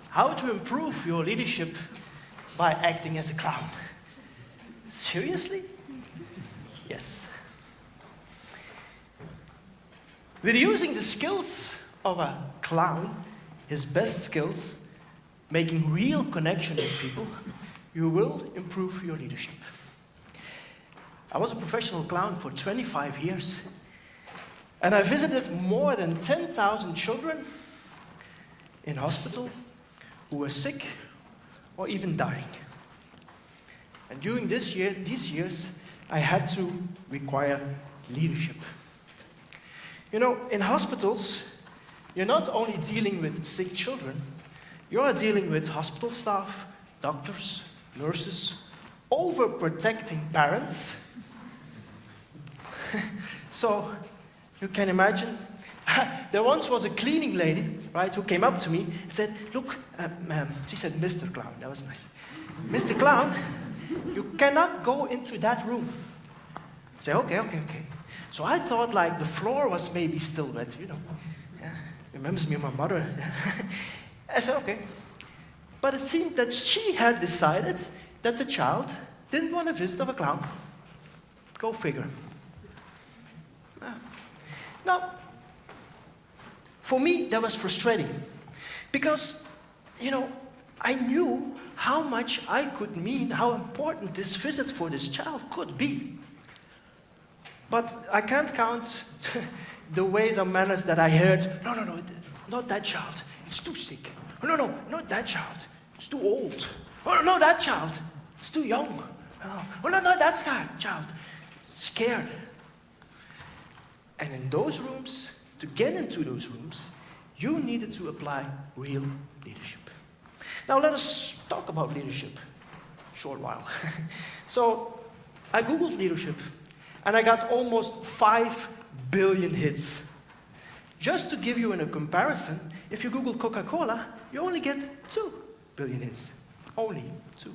How to improve your leadership by acting as a clown. Seriously? Yes. With using the skills of a clown, his best skills, making real connection with people, you will improve your leadership. I was a professional clown for 25 years, and I visited more than 10,000 children in hospital who were sick or even dying. And during these years, I had to require leadership. You know, in hospitals, you're not only dealing with sick children, you're dealing with hospital staff, doctors, nurses, overprotecting parents. So, you can imagine, there once was a cleaning lady, right, who came up to me and said, look, she said, Mr. Clown, that was nice. Mr. Clown, you cannot go into that room. I said, okay. So I thought like the floor was maybe still wet, you know. Yeah, remembers me of my mother. I said, okay. But it seemed that she had decided that the child didn't want a visit of a clown. Go figure. Now, for me, that was frustrating. Because, you know, I knew how much I could mean, how important this visit for this child could be. But I can't count the ways and manners that I heard, no, not that child, it's too sick. No, not that child, it's too old. Oh, no, that child, it's too young. Oh, no, that child, scared. And in those rooms, to get into those rooms, you needed to apply real leadership. Now let us talk about leadership a short while. So I Googled leadership, and I got almost 5 billion hits. Just to give you a comparison, if you Google Coca-Cola, you only get 2 billion hits. Only 2.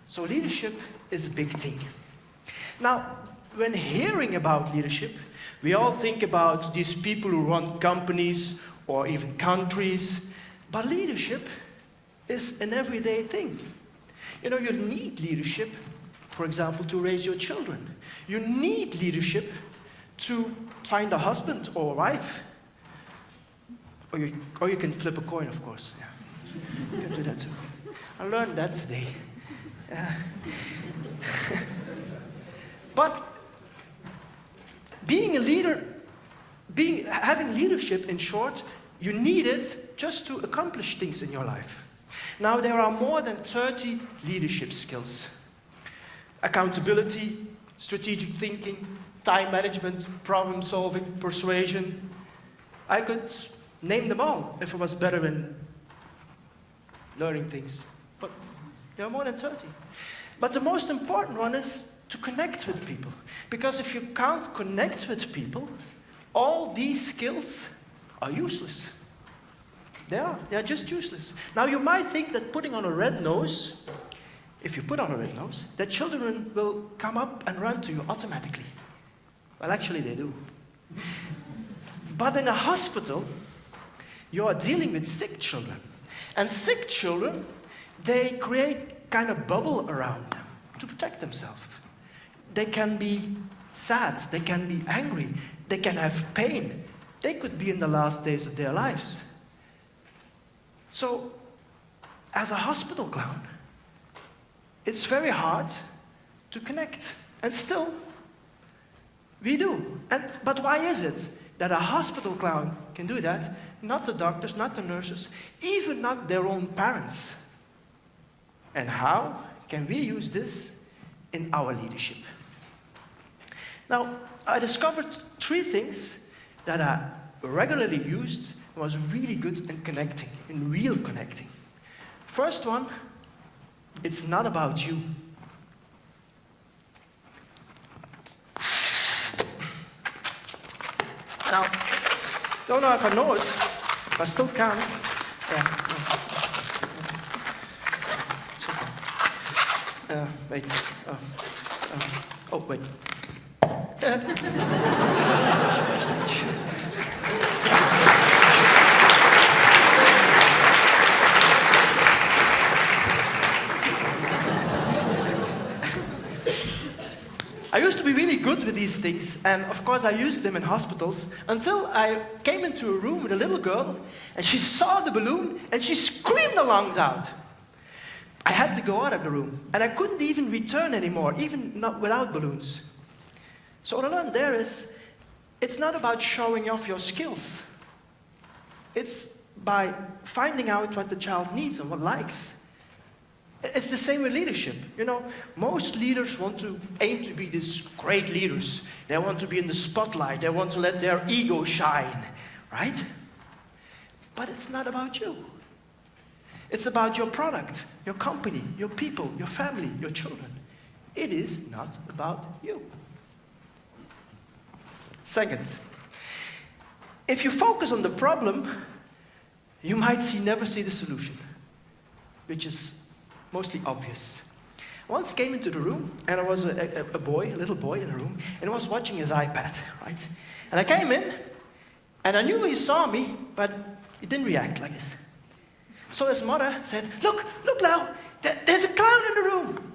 So leadership is a big thing. Now, when hearing about leadership, we all think about these people who run companies or even countries, but leadership is an everyday thing. You know, you need leadership, for example, to raise your children. You need leadership to find a husband or a wife. Or you can flip a coin, of course. Yeah. You can do that too. I learned that today. But being a leader, having leadership, in short, you need it just to accomplish things in your life. Now, there are more than 30 leadership skills. Accountability, strategic thinking, time management, problem solving, persuasion. I could name them all if I was better in learning things. But there are more than 30. But the most important one is to connect with people. Because if you can't connect with people, all these skills are useless. They are just useless. Now you might think that putting on a red nose, if you put on a red nose, that children will come up and run to you automatically. Well, actually they do. But in a hospital, you are dealing with sick children. And sick children, they create kind of bubble around them to protect themselves. They can be sad, they can be angry, they can have pain. They could be in the last days of their lives. So, as a hospital clown, it's very hard to connect. And still, we do. But why is it that a hospital clown can do that? Not the doctors, not the nurses, even not their own parents. And how can we use this in our leadership? Now, I discovered 3 things that I regularly used and was really good in connecting, in real connecting. First one, it's not about you. Now, don't know if I know it, but I still can. Wait. Oh, wait. these things, and of course I used them in hospitals, until I came into a room with a little girl, and she saw the balloon, and she screamed her lungs out. I had to go out of the room, and I couldn't even return anymore, even not without balloons. So what I learned there is, it's not about showing off your skills. It's by finding out what the child needs and what likes. It's the same with leadership. You know, most leaders want to aim to be these great leaders. They want to be in the spotlight. They want to let their ego shine, right? But it's not about you. It's about your product, your company, your people, your family, your children. It is not about you. Second, if you focus on the problem, you might never see the solution, which is mostly obvious. I once came into the room, and there was a little boy in the room, and he was watching his iPad, right? And I came in, and I knew he saw me, but he didn't react like this. So his mother said, look now, there's a clown in the room.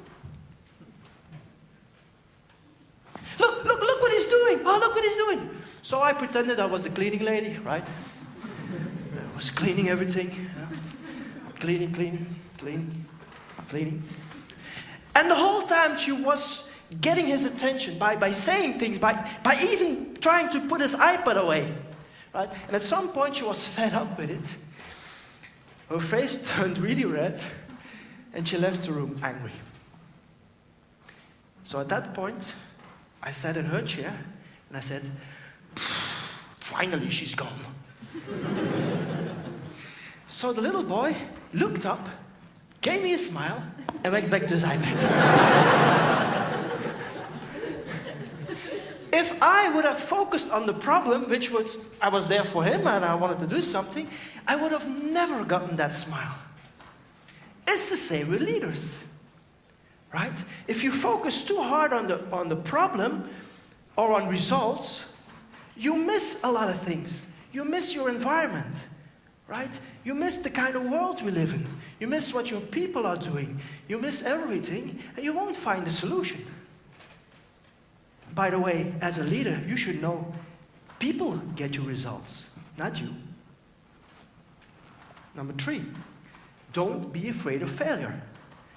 Look what he's doing. Oh, look what he's doing. So I pretended I was the cleaning lady, right? I was cleaning everything. Cleaning. And the whole time she was getting his attention by saying things, by even trying to put his iPad away. Right? And at some point she was fed up with it. Her face turned really red, and she left the room angry. So at that point, I sat in her chair, and I said, finally she's gone. So the little boy looked up, gave me a smile, and went back to his iPad. If I would have focused on the problem, I was there for him and I wanted to do something, I would have never gotten that smile. It's the same with leaders, right? If you focus too hard on the problem or on results, you miss a lot of things. You miss your environment, right? You miss the kind of world we live in. You miss what your people are doing. You miss everything, and you won't find a solution. By the way, as a leader, you should know people get your results, not you. Number 3, don't be afraid of failure.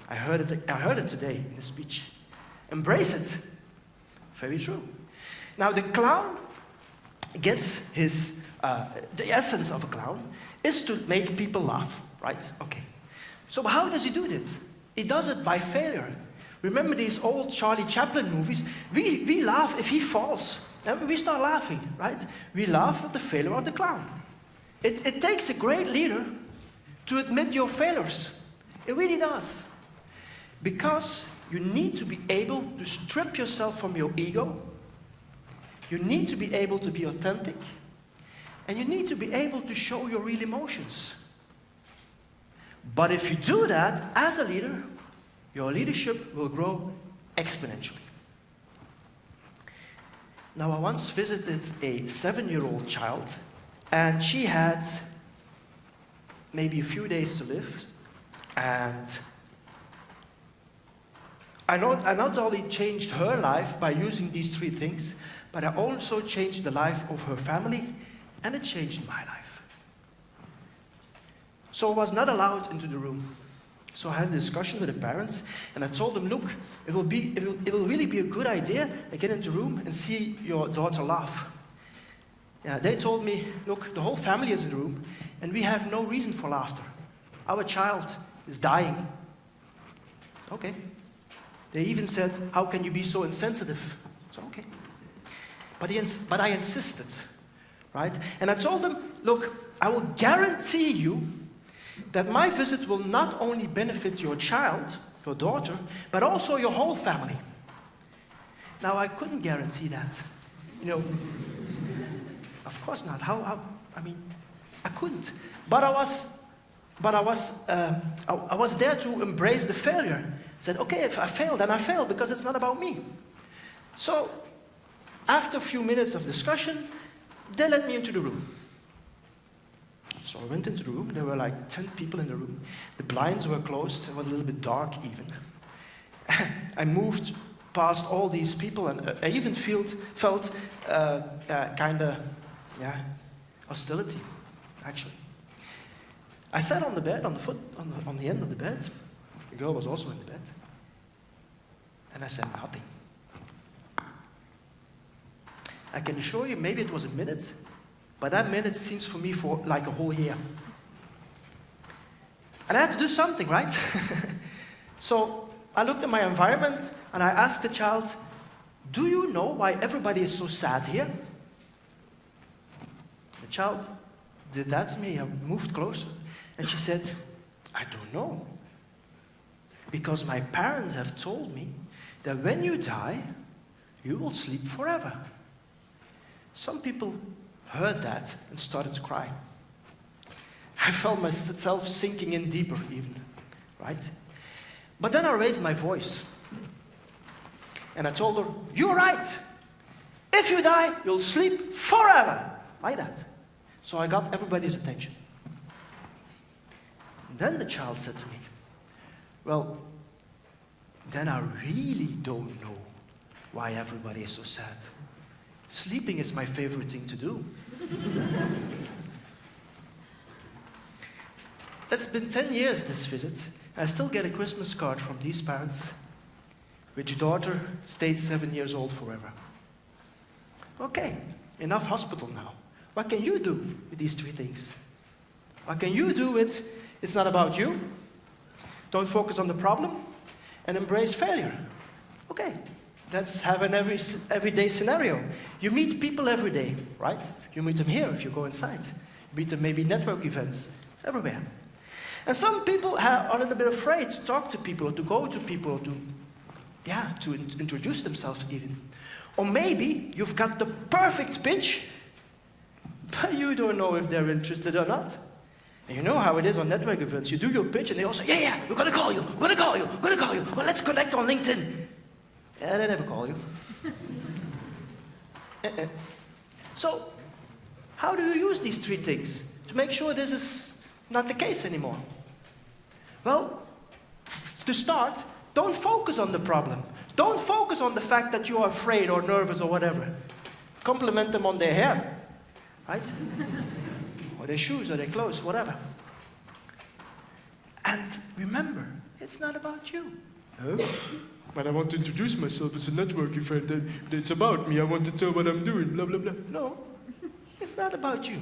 I heard it today in the speech. Embrace it. Very true. Now, the clown gets the essence of a clown is to make people laugh, right? Okay. So how does he do this? He does it by failure. Remember these old Charlie Chaplin movies? We laugh if he falls. And we start laughing, right? We laugh at the failure of the clown. It takes a great leader to admit your failures. It really does. Because you need to be able to strip yourself from your ego. You need to be able to be authentic. And you need to be able to show your real emotions. But if you do that as a leader, your leadership will grow exponentially. Now, I once visited a 7-year-old child, and she had maybe a few days to live. And I not only changed her life by using these 3 things, but I also changed the life of her family, and it changed my life. So I was not allowed into the room. So I had a discussion with the parents, and I told them, look, it will really be a good idea to get into the room and see your daughter laugh. Yeah, they told me, look, the whole family is in the room, and we have no reason for laughter. Our child is dying. Okay. They even said, how can you be so insensitive? So, okay. But I insisted, right? And I told them, look, I will guarantee you that my visit will not only benefit your child, your daughter, but also your whole family. Now, I couldn't guarantee that. You know, of course not. I couldn't. But I was there to embrace the failure. I said, okay, if I fail, then I fail, because it's not about me. So, after a few minutes of discussion, they let me into the room. So I went into the room. There were like 10 people in the room. The blinds were closed. It was a little bit dark even. I moved past all these people, and I even felt kind of, hostility, actually. I sat on the bed, on the end of the bed. The girl was also in the bed. And I said nothing. I can assure you, maybe it was a minute, but that minute seems for me for like a whole year. And I had to do something, right? So I looked at my environment and I asked the child, do you know why everybody is so sad here? The child did that to me. I moved closer. And she said, I don't know. Because my parents have told me that when you die, you will sleep forever. Some people heard that and started to cry. I felt myself sinking in deeper even, right? But then I raised my voice. And I told her, you're right. If you die, you'll sleep forever. Like that. So I got everybody's attention. And then the child said to me, well, then I really don't know why everybody is so sad. Sleeping is my favorite thing to do. It's been 10 years, this visit. I still get a Christmas card from these parents, which daughter stayed 7 years old forever. Okay, enough hospital now. What can you do with these 3 things? What can you do with, it's not about you, don't focus on the problem, and embrace failure? Okay, let's have an everyday scenario. You meet people every day, right? You meet them here if you go inside. You meet them maybe network events, everywhere. And some people are a little bit afraid to talk to people, or to go to people, or to introduce themselves even. Or maybe you've got the perfect pitch, but you don't know if they're interested or not. And you know how it is on network events. You do your pitch and they all say, yeah, we're going to call you, we're going to call you, we're going to call you. Well, let's connect on LinkedIn. Yeah, they never call you. So, how do you use these 3 things to make sure this is not the case anymore? Well, to start, don't focus on the problem. Don't focus on the fact that you are afraid or nervous or whatever. Compliment them on their hair, right? Or their shoes or their clothes, whatever. And remember, it's not about you. Oh, but I want to introduce myself as a network event, and it's about me. I want to tell what I'm doing, blah, blah, blah. No, it's not about you.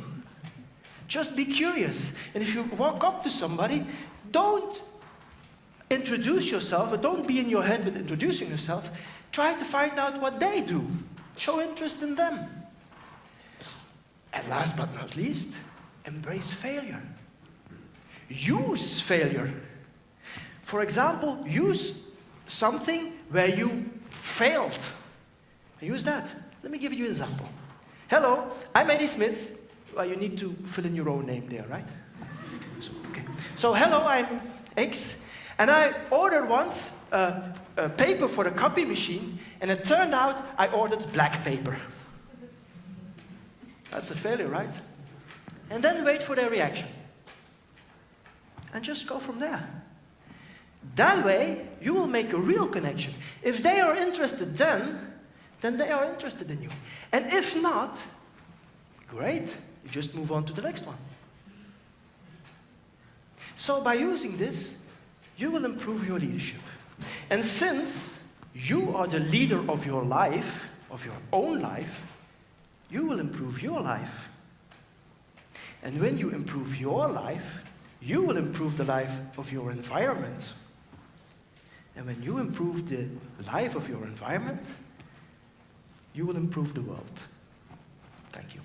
Just be curious. And if you walk up to somebody, don't introduce yourself, or don't be in your head with introducing yourself. Try to find out what they do. Show interest in them. And last but not least, embrace failure. Use failure. For example, use something where you failed. Use that. Let me give you an example. Hello, I'm Eddy Smits. Well, you need to fill in your own name there, right? So hello, I'm X. And I ordered once a paper for the copy machine, and it turned out I ordered black paper. That's a failure, right? And then wait for their reaction. And just go from there. That way, you will make a real connection. If they are interested then they are interested in you. And if not, great, you just move on to the next one. So by using this, you will improve your leadership. And since you are the leader of your life, of your own life, you will improve your life. And when you improve your life, you will improve the life of your environment. And when you improve the life of your environment, you will improve the world. Thank you.